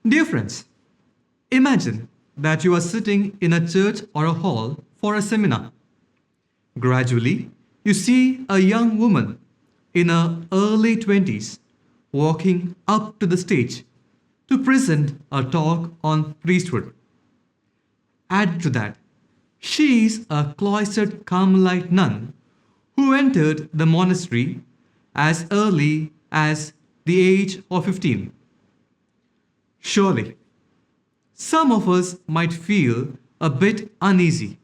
Dear friends, imagine that you are sitting in a church or a hall for a seminar. Gradually, you see a young woman in her early 20s walking up to the stage to present a talk on priesthood. Add to that, she is a cloistered Carmelite nun who entered the monastery as early as the age of 15. Surely, some of us might feel a bit uneasy,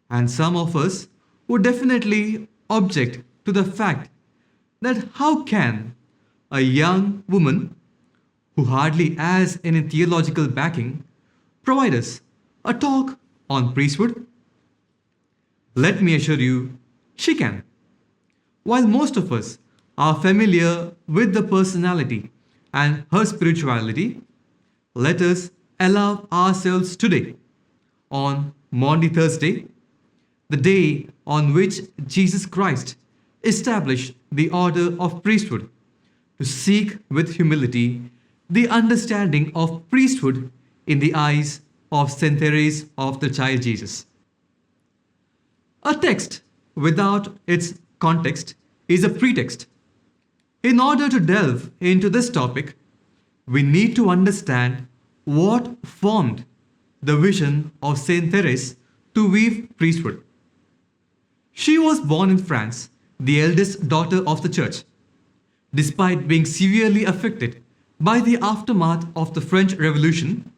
and some of us would definitely object to the fact that how can a young woman who hardly has any theological backing provide us a talk on priesthood? Let me assure you, she can. While most of us are familiar with the personality and her spirituality, let us allow ourselves today, on Maundy Thursday, the day on which Jesus Christ established the order of priesthood, to seek with humility the understanding of priesthood in the eyes of Saint Therese of the Child Jesus. A text without its context is a pretext. In order to delve into this topic, we need to understand what formed the vision of Saint Therese to weave priesthood. She was born in France, the eldest daughter of the church. Despite being severely affected by the aftermath of the French Revolution,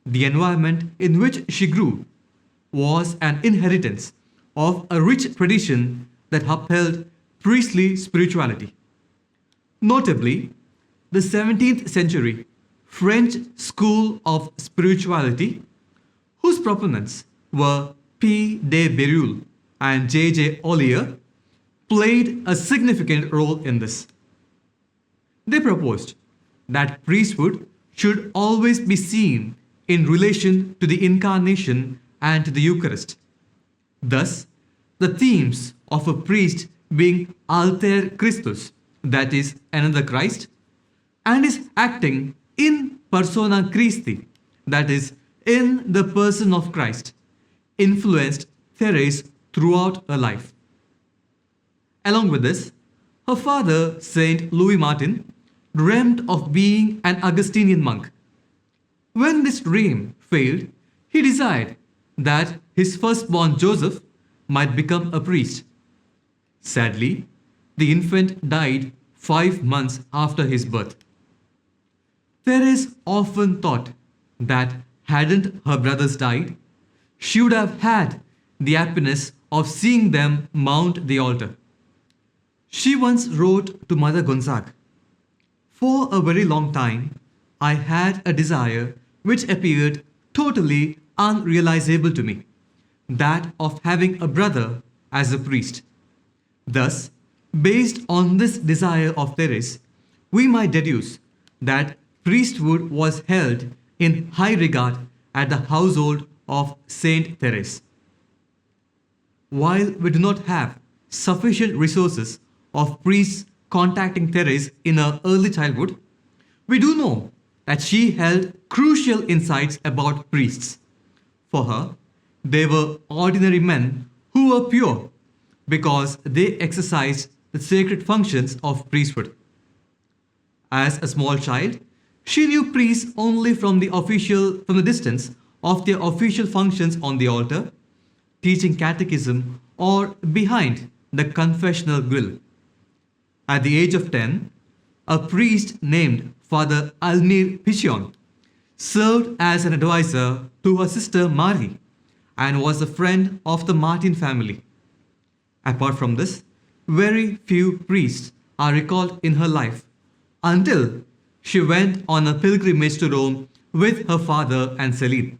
the environment in which she grew was an inheritance of a rich tradition that upheld priestly spirituality. Notably, the 17th century French school of spirituality, whose proponents were P. de Bérulle and J. Ollier, played a significant role in this. They proposed that priesthood should always be seen in relation to the Incarnation and to the Eucharist. Thus, the themes of a priest being alter Christus, that is, another Christ, and is acting in persona Christi, that is, in the person of Christ, influenced Therese throughout her life. Along with this, her father, Saint Louis Martin, dreamt of being an Augustinian monk. When this dream failed, he desired that his firstborn Joseph might become a priest. Sadly, the infant died 5 months after his birth. Therese often thought that hadn't her brothers died, she would have had the happiness of seeing them mount the altar. She once wrote to Mother Gonzague, "For a very long time, I had a desire which appeared totally unrealizable to me, that of having a brother as a priest." Thus, based on this desire of Therese, we might deduce that priesthood was held in high regard at the household of Saint Therese. While we do not have sufficient resources of priests contacting Therese in her early childhood, we do know that she held crucial insights about priests. For her, they were ordinary men who were pure because they exercised the sacred functions of priesthood. As a small child, she knew priests only from the distance of their official functions on the altar, teaching catechism, or behind the confessional grill. At the age of 10, a priest named Father Almir Pichon served as an advisor to her sister Marie and was a friend of the Martin family. Apart from this, very few priests are recalled in her life until she went on a pilgrimage to Rome with her father and Celine.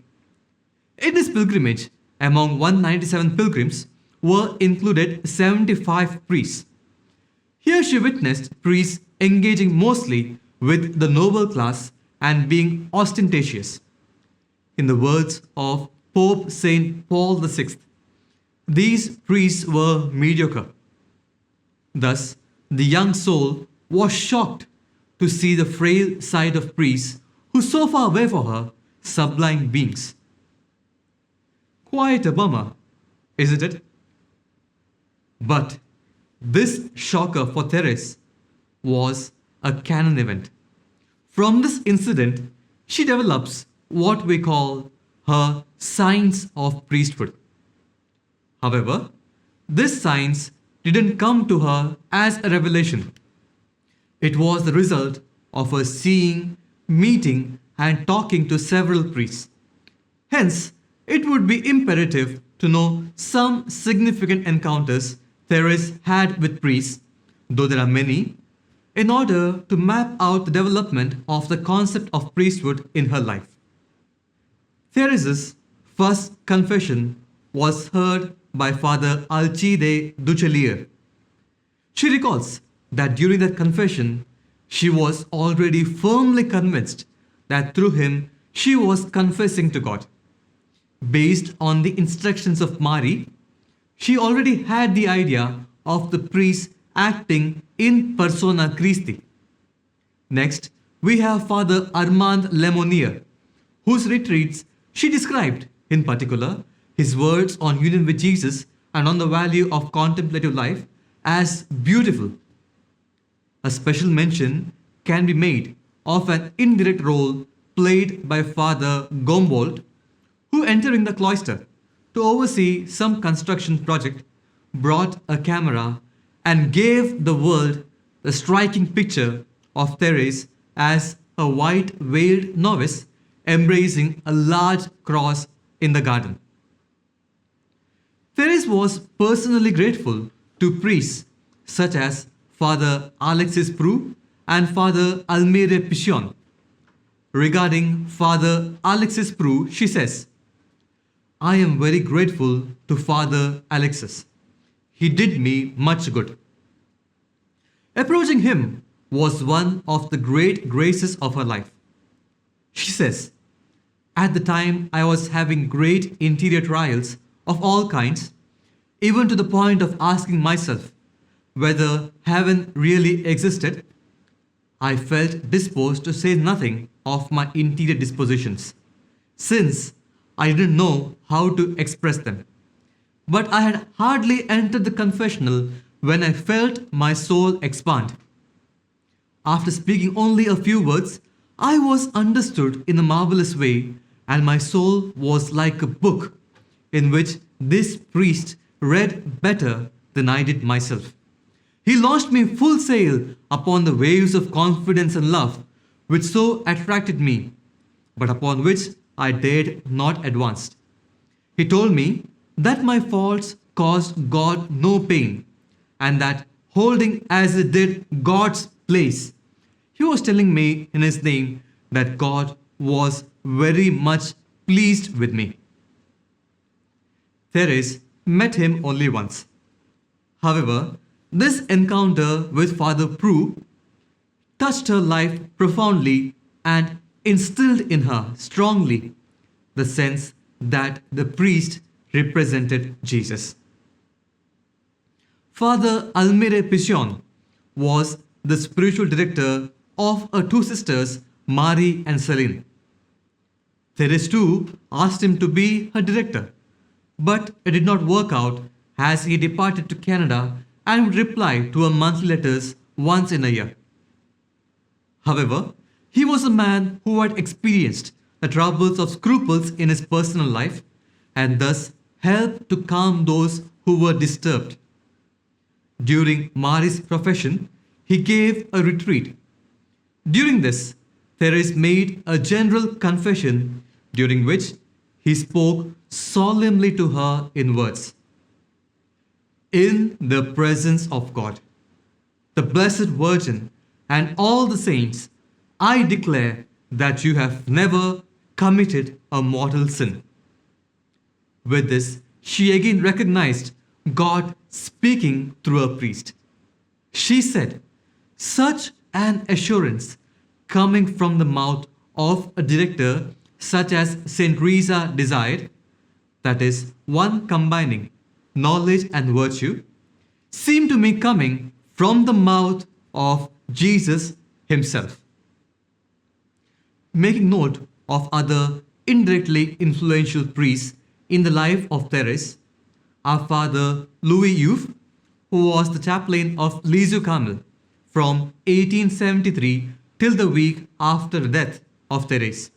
In this pilgrimage, among 197 pilgrims were included 75 priests. Here she witnessed priests engaging mostly with the noble class and being ostentatious. In the words of Pope Saint Paul VI, these priests were mediocre. Thus, the young soul was shocked to see the frail side of priests who so far away for her, sublime beings. Quite a bummer, isn't it? But this shocker for Therese was a canon event. From this incident, she develops what we call her signs of priesthood. However, this signs didn't come to her as a revelation. It was the result of her seeing, meeting, and talking to several priests. Hence, it would be imperative to know some significant encounters Therese had with priests, though there are many, in order to map out the development of the concept of priesthood in her life. Therese's first confession was heard by Father Alcide Duchelier. She recalls that during that confession, she was already firmly convinced that through him she was confessing to God. Based on the instructions of Mary, she already had the idea of the priest acting in persona Christi. Next, we have Father Armand Lemonnier, whose retreats she described, in particular, his words on union with Jesus and on the value of contemplative life as beautiful. A special mention can be made of an indirect role played by Father Gombold, who entering the cloister to oversee some construction project, brought a camera and gave the world the striking picture of Therese as a white-veiled novice embracing a large cross in the garden. Therese was personally grateful to priests such as Father Alexis Prou and Father Almire Pichon. Regarding Father Alexis Prou, she says, "I am very grateful to Father Alexis. He did me much good." Approaching him was one of the great graces of her life. She says, "At the time I was having great interior trials of all kinds, even to the point of asking myself whether heaven really existed. I felt disposed to say nothing of my interior dispositions, since I didn't know how to express them. But I had hardly entered the confessional when I felt my soul expand. After speaking only a few words, I was understood in a marvelous way, and my soul was like a book in which this priest read better than I did myself. He launched me full sail upon the waves of confidence and love which so attracted me, but upon which I dared not advance. He told me that my faults caused God no pain, and that holding as it did God's place, he was telling me in his name that God was very much pleased with me." Therese met him only once. However, this encounter with Father Prou touched her life profoundly and instilled in her strongly the sense that the priest represented Jesus. Father Almire Pichon was the spiritual director of her two sisters, Marie and Celine. Therese too asked him to be her director, but it did not work out as he departed to Canada and would reply to her monthly letters once in a year. However, he was a man who had experienced the troubles of scruples in his personal life and thus helped to calm those who were disturbed. During Marie's profession, he gave a retreat. During this, Therese made a general confession during which he spoke solemnly to her in words. "In the presence of God, the Blessed Virgin, and all the saints, I declare that you have never committed a mortal sin." With this, she again recognized God speaking through a priest. She said, "Such an assurance coming from the mouth of a director such as Saint Teresa desired, that is, one combining knowledge and virtue, seemed to me coming from the mouth of Jesus himself." making note of other indirectly influential priests in the life of Therese, our father Louis Youth, who was the chaplain of Lisieux Carmel from 1873 till the week after the death of Therese.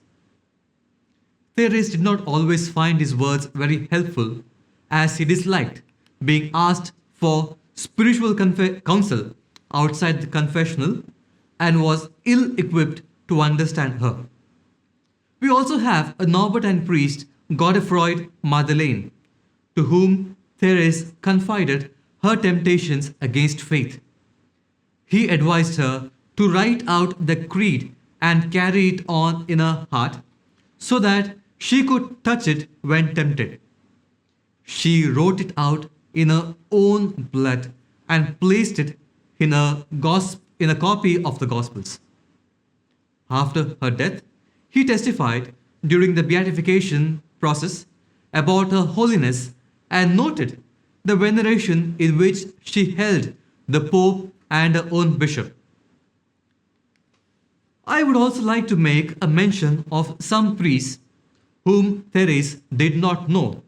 Therese did not always find his words very helpful, as he disliked being asked for spiritual counsel outside the confessional and was ill equipped to understand her. We also have a Norbertine priest, Godefroid Madeleine, to whom Therese confided her temptations against faith. He advised her to write out the creed and carry it on in her heart so that she could touch it when tempted. She wrote it out in her own blood and placed it in a copy of the Gospels. After her death, he testified during the beatification process about her holiness and noted the veneration in which she held the Pope and her own bishop. I would also like to make a mention of some priests whom Therese did not know,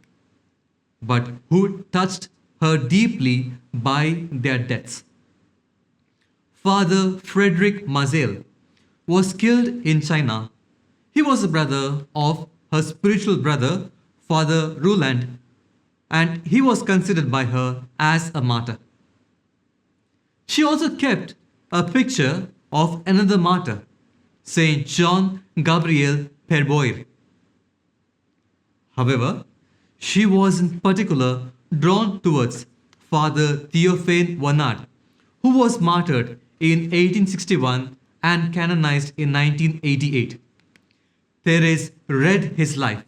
but who touched her deeply by their deaths. Father Frederick Mazel was killed in China. He was a brother of her spiritual brother, Father Roland, and he was considered by her as a martyr. She also kept a picture of another martyr, Saint John Gabriel Perboir. However, she was in particular drawn towards Father Théophane Wanard, who was martyred in 1861 and canonized in 1988. Therese read his life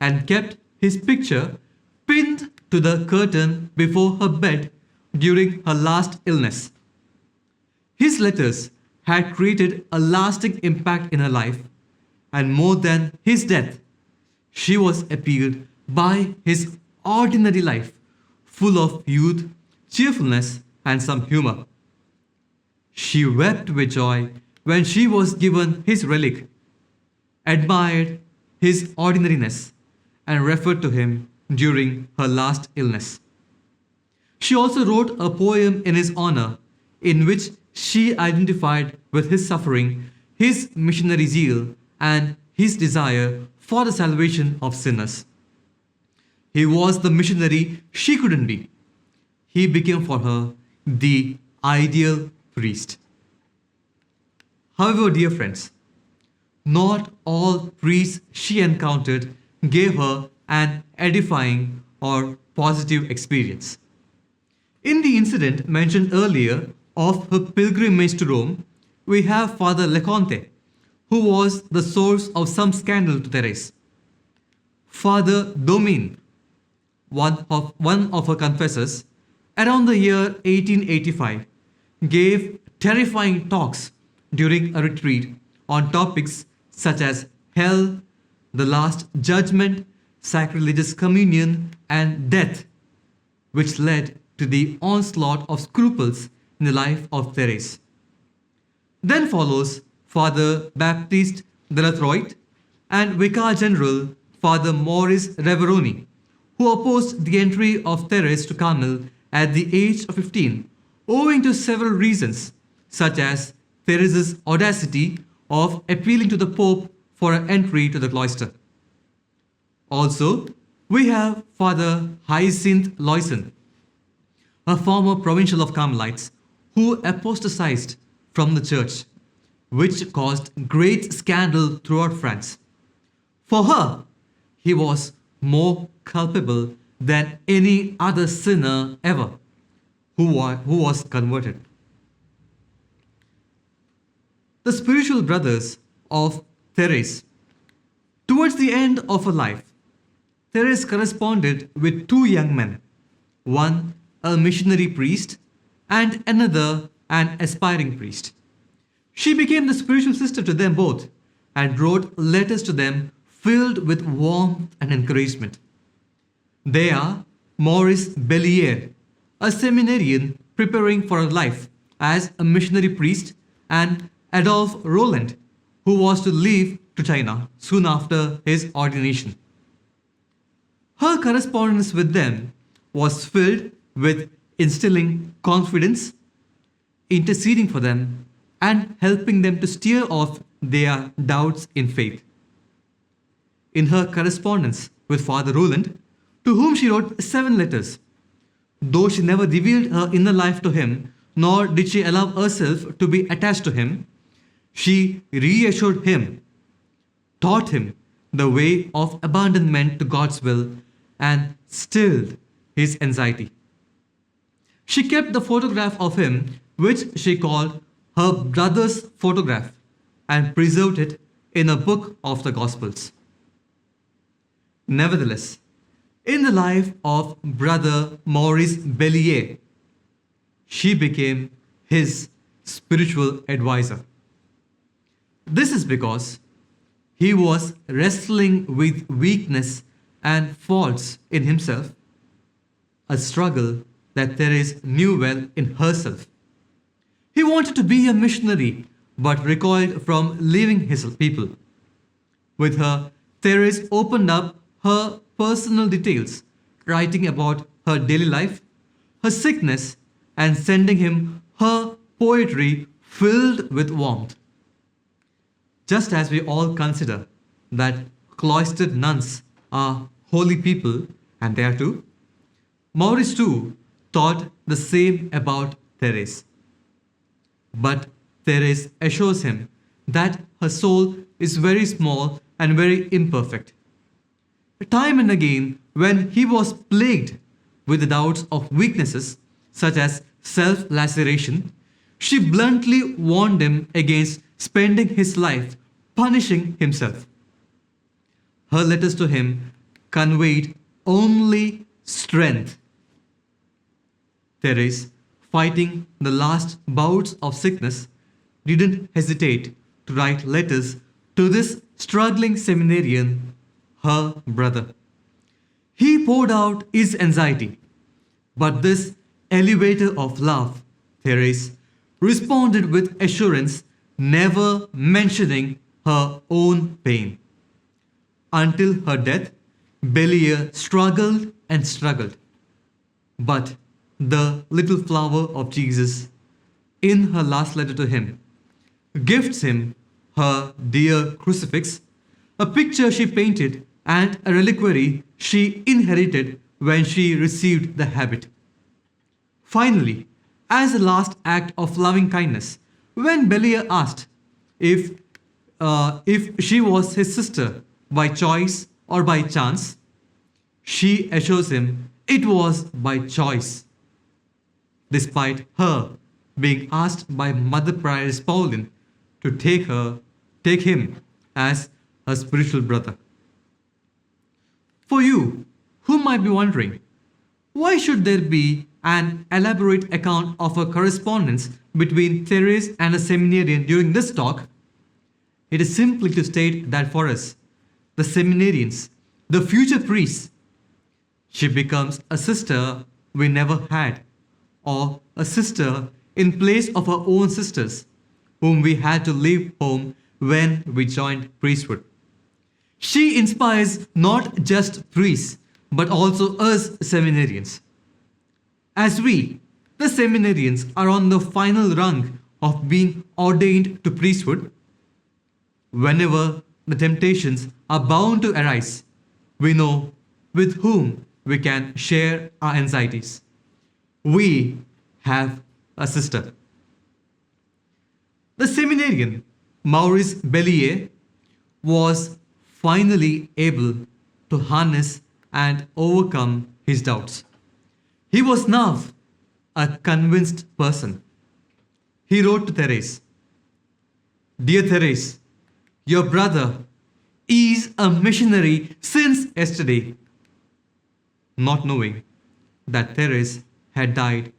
and kept his picture pinned to the curtain before her bed during her last illness. His letters had created a lasting impact in her life, and more than his death, she was appealed by his ordinary life, full of youth, cheerfulness, and some humor. She wept with joy when she was given his relic, admired his ordinariness, and referred to him during her last illness. She also wrote a poem in his honor, in which she identified with his suffering, his missionary zeal, and his desire for the salvation of sinners. He was the missionary she couldn't be. He became for her the ideal priest. However, dear friends, not all priests she encountered gave her an edifying or positive experience. In the incident mentioned earlier of her pilgrimage to Rome, we have Father Leconte, who was the source of some scandal to Therese. Father Domine, one of her confessors, around the year 1885, gave terrifying talks during a retreat on topics such as hell, the last judgment, sacrilegious communion, and death, which led to the onslaught of scruples in the life of Therese. Then follows Father Baptiste de la Troit and Vicar General Father Maurice Reveroni, who opposed the entry of Therese to Carmel at the age of 15, owing to several reasons, such as Therese's audacity of appealing to the Pope for an entry to the cloister. Also, we have Father Hyacinth Loyson, a former provincial of Carmelites, who apostatized from the church, which caused great scandal throughout France. For her, he was more culpable than any other sinner ever who was converted. The spiritual brothers of Therese. Towards the end of her life, Therese corresponded with two young men, one a missionary priest and another an aspiring priest. She became the spiritual sister to them both and wrote letters to them filled with warmth and encouragement. They are Maurice Bellier, a seminarian preparing for a life as a missionary priest, and Adolphe Roland, who was to leave to China soon after his ordination. Her correspondence with them was filled with instilling confidence, interceding for them, and helping them to steer off their doubts in faith. In her correspondence with Father Roland, to whom she wrote 7 letters, though she never revealed her inner life to him, nor did she allow herself to be attached to him, she reassured him, taught him the way of abandonment to God's will, and stilled his anxiety. She kept the photograph of him, which she called her brother's photograph, and preserved it in a book of the Gospels. Nevertheless, in the life of Brother Maurice Bellier, she became his spiritual advisor. This is because he was wrestling with weakness and faults in himself, a struggle that Therese knew well in herself. He wanted to be a missionary but recoiled from leaving his people. With her, Therese opened up her personal details, writing about her daily life, her sickness, and sending him her poetry filled with warmth. Just as we all consider that cloistered nuns are holy people, and they are too, Maurice too thought the same about Therese. But Therese assures him that her soul is very small and very imperfect. Time and again, when he was plagued with the doubts of weaknesses such as self-laceration, she bluntly warned him against spending his life punishing himself. Her letters to him conveyed only strength. Therese, fighting the last bouts of sickness, didn't hesitate to write letters to this struggling seminarian, her brother. He poured out his anxiety, but this elevator of love, Therese, responded with assurance, never mentioning her own pain. Until her death, Bellier struggled and struggled. But the little flower of Jesus, in her last letter to him, gifts him her dear crucifix, a picture she painted and a reliquary she inherited when she received the habit. Finally, as a last act of loving kindness, when Bellier asked if she was his sister by choice or by chance, she assures him it was by choice, despite her being asked by Mother Prioress Pauline to take him as her spiritual brother. For you, who might be wondering, why should there be an elaborate account of a correspondence between Therese and a seminarian during this talk? It is simply to state that for us, the seminarians, the future priests, she becomes a sister we never had, or a sister in place of our own sisters, whom we had to leave home when we joined priesthood. She inspires not just priests, but also us seminarians. As we, the seminarians, are on the final rung of being ordained to priesthood, whenever the temptations are bound to arise, we know with whom we can share our anxieties. We have a sister. The seminarian, Maurice Bellier, was finally able to harness and overcome his doubts. He was now a convinced person. He wrote to Therese, "Dear Therese, your brother is a missionary since yesterday," not knowing that Therese had died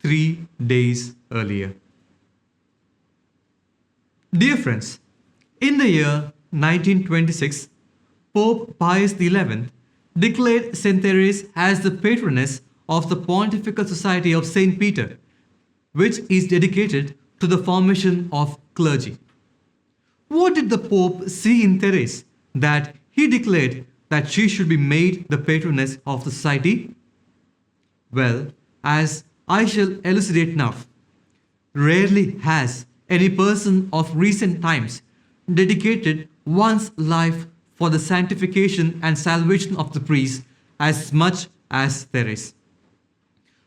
3 days earlier. Dear friends, in the year 1926, Pope Pius XI declared Saint Therese as the patroness of the Pontifical Society of Saint Peter, which is dedicated to the formation of clergy. What did the Pope see in Therese that he declared that she should be made the patroness of the society? Well, as I shall elucidate now, rarely has any person of recent times dedicated one's life for the sanctification and salvation of the priest as much as Therese.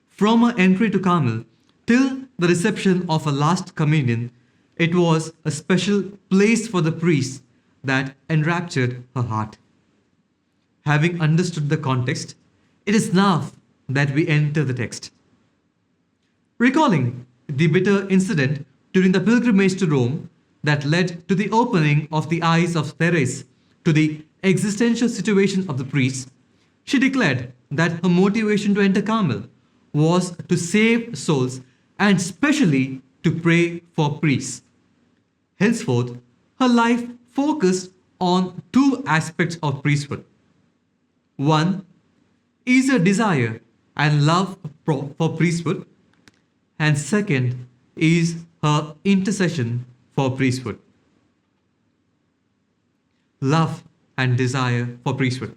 From her entry to Carmel till the reception of her last communion, it was a special place for the priest that enraptured her heart. Having understood the context, it is now that we enter the text. Recalling the bitter incident during the pilgrimage to Rome that led to the opening of the eyes of Therese to the existential situation of the priests, she declared that her motivation to enter Carmel was to save souls and specially to pray for priests. Henceforth, her life focused on two aspects of priesthood. One is a desire and love for priesthood, and second is her intercession for priesthood. Love and desire for priesthood.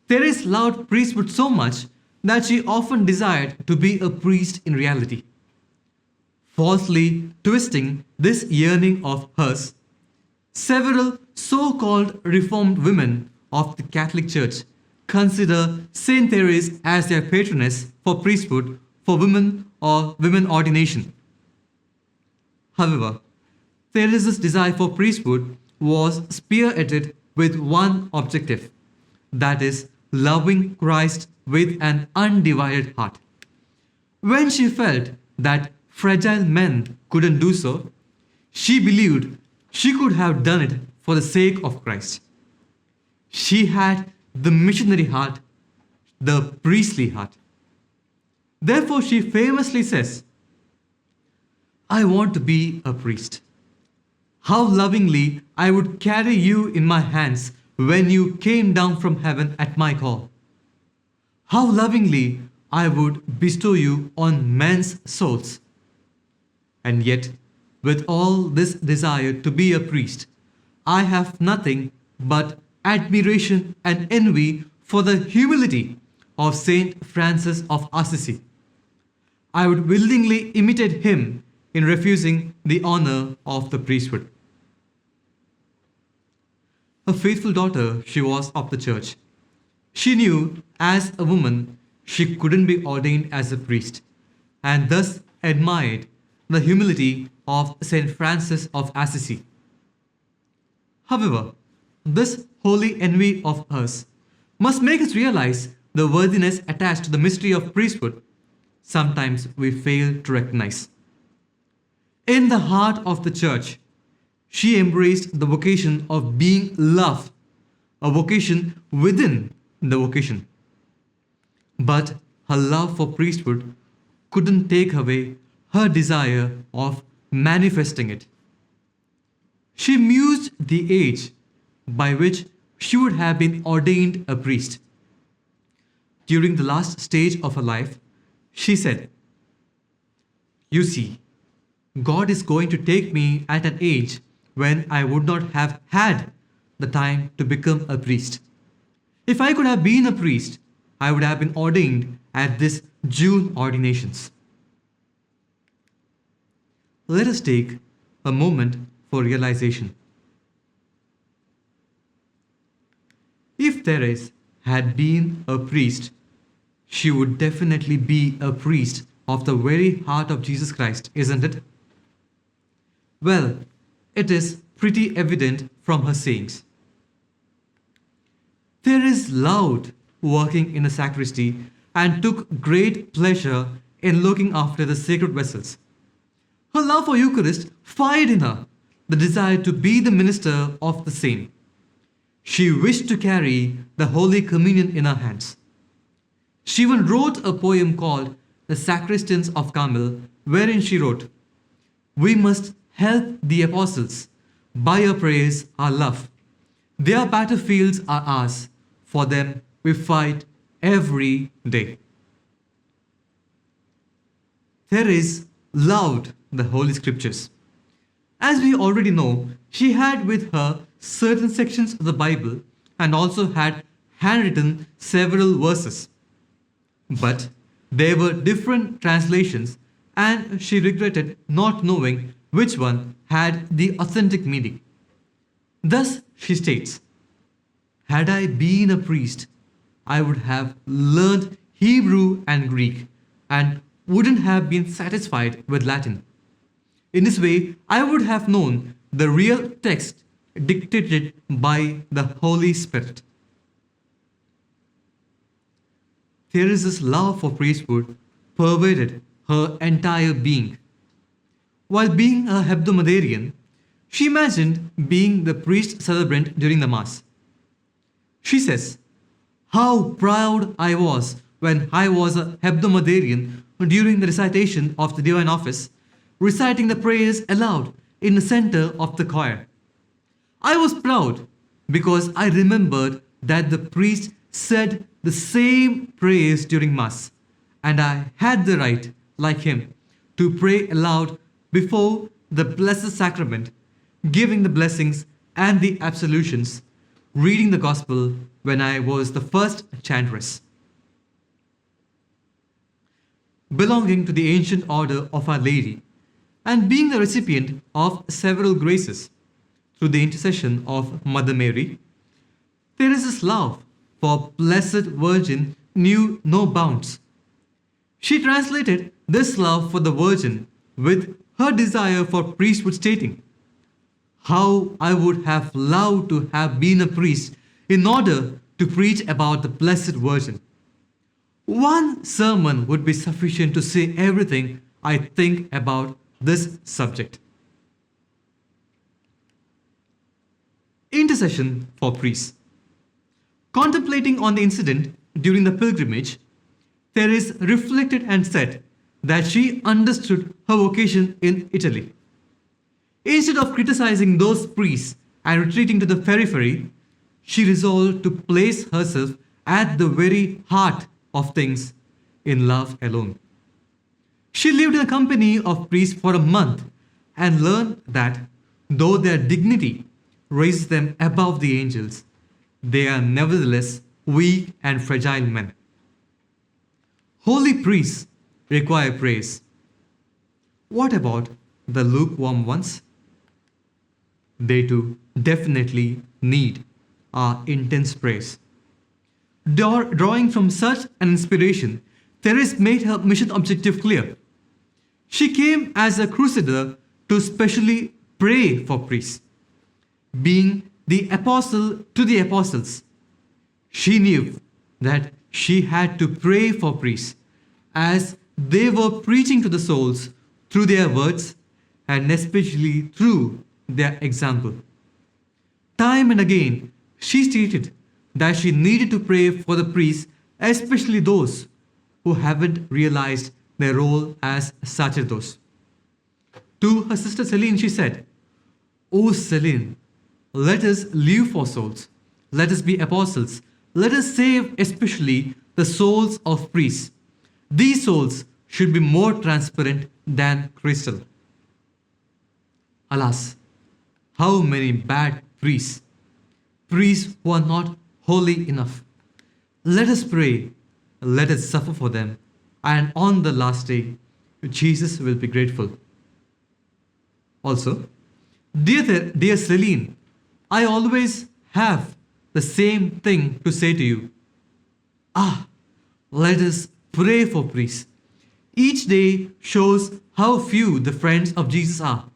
Therese loved priesthood so much that she often desired to be a priest in reality. Falsely twisting this yearning of hers, several so-called Reformed women of the Catholic Church consider Saint Therese as their patroness for priesthood for women or women ordination. However, Therese's desire for priesthood was spearheaded with one objective, that is, loving Christ with an undivided heart. When she felt that fragile men couldn't do so, she believed she could have done it for the sake of Christ. She had the missionary heart, the priestly heart. Therefore, she famously says, "I want to be a priest. How lovingly I would carry you in my hands when you came down from heaven at my call. How lovingly I would bestow you on men's souls." And yet, with all this desire to be a priest, I have nothing but admiration and envy for the humility of Saint Francis of Assisi. I would willingly imitate him in refusing the honor of the priesthood. A faithful daughter she was of the church. She knew as a woman she couldn't be ordained as a priest, and thus admired the humility of Saint Francis of Assisi. However, this holy envy of hers must make us realize the worthiness attached to the mystery of priesthood sometimes we fail to recognize. In the heart of the church, she embraced the vocation of being love, a vocation within the vocation. But her love for priesthood couldn't take away her desire of manifesting it. She mused the age by which she would have been ordained a priest. During the last stage of her life, she said, "You see, God is going to take me at an age when I would not have had the time to become a priest. If I could have been a priest, I would have been ordained at this June ordinations." Let us take a moment for realization. If Therese had been a priest, she would definitely be a priest of the very heart of Jesus Christ, isn't it? Well, it is pretty evident from her sayings. Therese loved working in the sacristy and took great pleasure in looking after the sacred vessels. Her love for Eucharist fired in her the desire to be the minister of the same. She wished to carry the Holy Communion in her hands. She even wrote a poem called The Sacristans of Carmel, wherein she wrote, "We must help the apostles. By our prayers, our love. Their battlefields are ours. For them we fight every day." Therese loved the Holy Scriptures. As we already know, she had with her certain sections of the Bible and also had handwritten several verses. But there were different translations, and she regretted not knowing which one had the authentic meaning. Thus, she states, "Had I been a priest, I would have learned Hebrew and Greek and wouldn't have been satisfied with Latin. In this way, I would have known the real text dictated by the Holy Spirit." Therese's love for priesthood pervaded her entire being. While being a hebdomadarian, she imagined being the priest celebrant during the Mass. She says, "How proud I was when I was a hebdomadarian during the recitation of the Divine Office, reciting the prayers aloud in the center of the choir. I was proud because I remembered that the priest said the same prayers during Mass, and I had the right, like him, to pray aloud before the Blessed Sacrament, giving the blessings and the absolutions, reading the Gospel when I was the first chantress." Belonging to the ancient order of Our Lady, and being the recipient of several graces through the intercession of Mother Mary, Therese's love for Blessed Virgin knew no bounds. She translated this love for the Virgin with her desire for priesthood, stating, "How I would have loved to have been a priest in order to preach about the Blessed Virgin. One sermon would be sufficient to say everything I think about this subject." Intercession for priests. Contemplating on the incident during the pilgrimage, Therese reflected and said that she understood her vocation in Italy. Instead of criticizing those priests and retreating to the periphery, she resolved to place herself at the very heart of things in love alone. She lived in the company of priests for a month and learned that though their dignity raises them above the angels, they are nevertheless weak and fragile men. Holy priests require praise. What about the lukewarm ones? They too definitely need our intense praise. Drawing from such an inspiration, Therese made her mission objective clear. She came as a crusader to specially pray for priests. Being the apostle to the apostles, she knew that she had to pray for priests as they were preaching to the souls through their words and especially through their example. Time and again, she stated that she needed to pray for the priests, especially those who haven't realized their role as sacerdotes. To her sister Celine, she said, "Oh Celine, let us live for souls. Let us be apostles. Let us save especially the souls of priests. These souls should be more transparent than crystal." Alas, how many bad priests who are not holy enough. Let us pray, let us suffer for them, and on the last day, Jesus will be grateful. Also, dear Celine, I always have the same thing to say to you. Let us pray for priests. Each day shows how few the friends of Jesus are.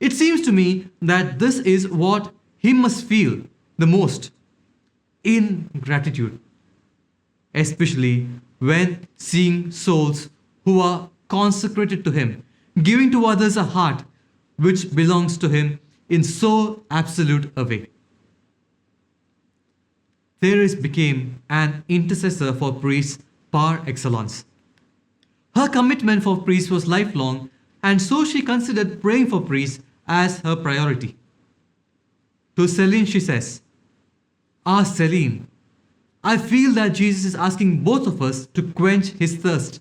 It seems to me that this is what he must feel the most: ingratitude, especially when seeing souls who are consecrated to him, giving to others a heart which belongs to him in so absolute a way. Therese became an intercessor for priests par excellence. Her commitment for priests was lifelong, and so she considered praying for priests as her priority. To Celine, she says, Celine, I feel that Jesus is asking both of us to quench his thirst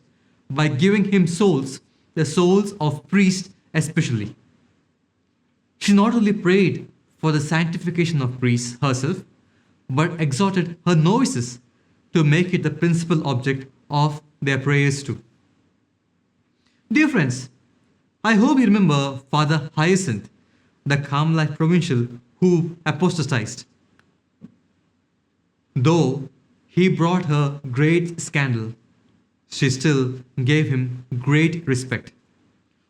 by giving him souls, the souls of priests especially. She not only prayed for the sanctification of priests herself, but exhorted her novices to make it the principal object of their prayers too. Dear friends, I hope you remember Father Hyacinth, the Carmelite provincial who apostatized. Though he brought her great scandal, she still gave him great respect.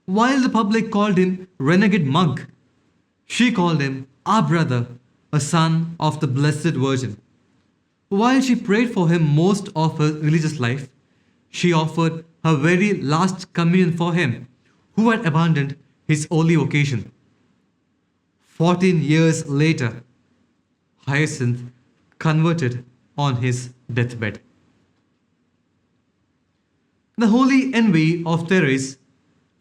While the public called him renegade monk, she called him our brother, a son of the Blessed Virgin. While she prayed for him most of her religious life, she offered her very last communion for him who had abandoned his holy vocation. 14 years later, Hyacinth converted on his deathbed. The holy envy of Therese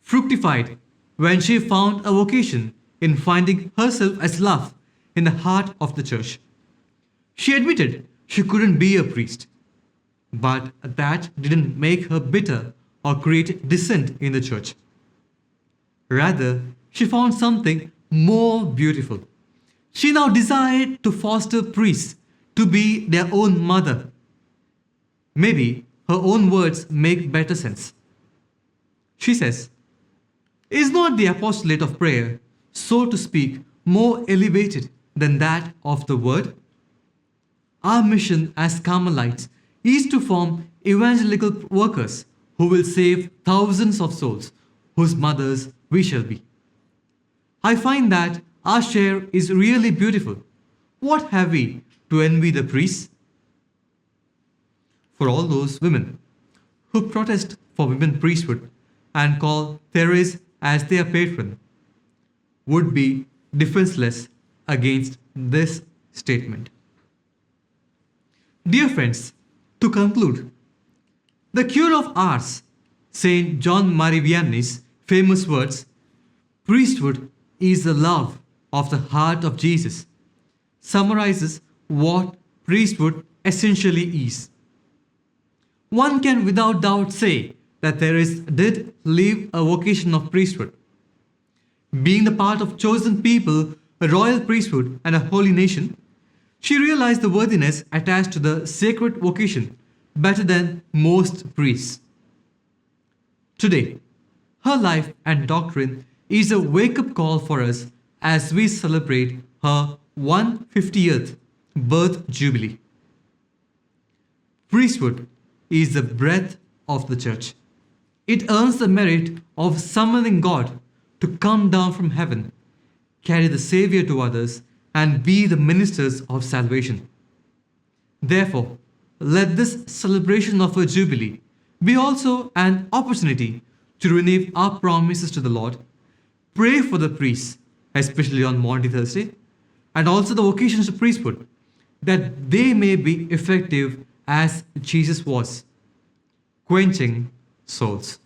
fructified when she found a vocation in finding herself as love in the heart of the church. She admitted she couldn't be a priest, but that didn't make her bitter or create dissent in the church. Rather, she found something more beautiful. She now desired to foster priests to be their own mother. Maybe her own words make better sense. She says, "Is not the apostolate of prayer, so to speak, more elevated than that of the word? Our mission as Carmelites is to form evangelical workers who will save thousands of souls, whose mothers we shall be. I find that our share is really beautiful. What have we to envy the priests?" For all those women who protest for women priesthood and call Therese as their patron would be defenseless against this statement. Dear friends, to conclude, the cure of ours, Saint John Marie Vianney's famous words, "Priesthood is the love of the heart of Jesus," summarizes what priesthood essentially is. One can without doubt say that Therese did live a vocation of priesthood. Being the part of chosen people, a royal priesthood, and a holy nation, she realized the worthiness attached to the sacred vocation better than most priests. Today, her life and doctrine is a wake-up call for us as we celebrate her 150th birth jubilee. Priesthood is the breath of the church. It earns the merit of summoning God to come down from heaven, carry the Savior to others, and be the ministers of salvation. Therefore, let this celebration of her jubilee be also an opportunity to renew our promises to the Lord, pray for the priests, especially on Maundy Thursday, and also the vocations of priesthood, that they may be effective as Jesus was, quenching souls.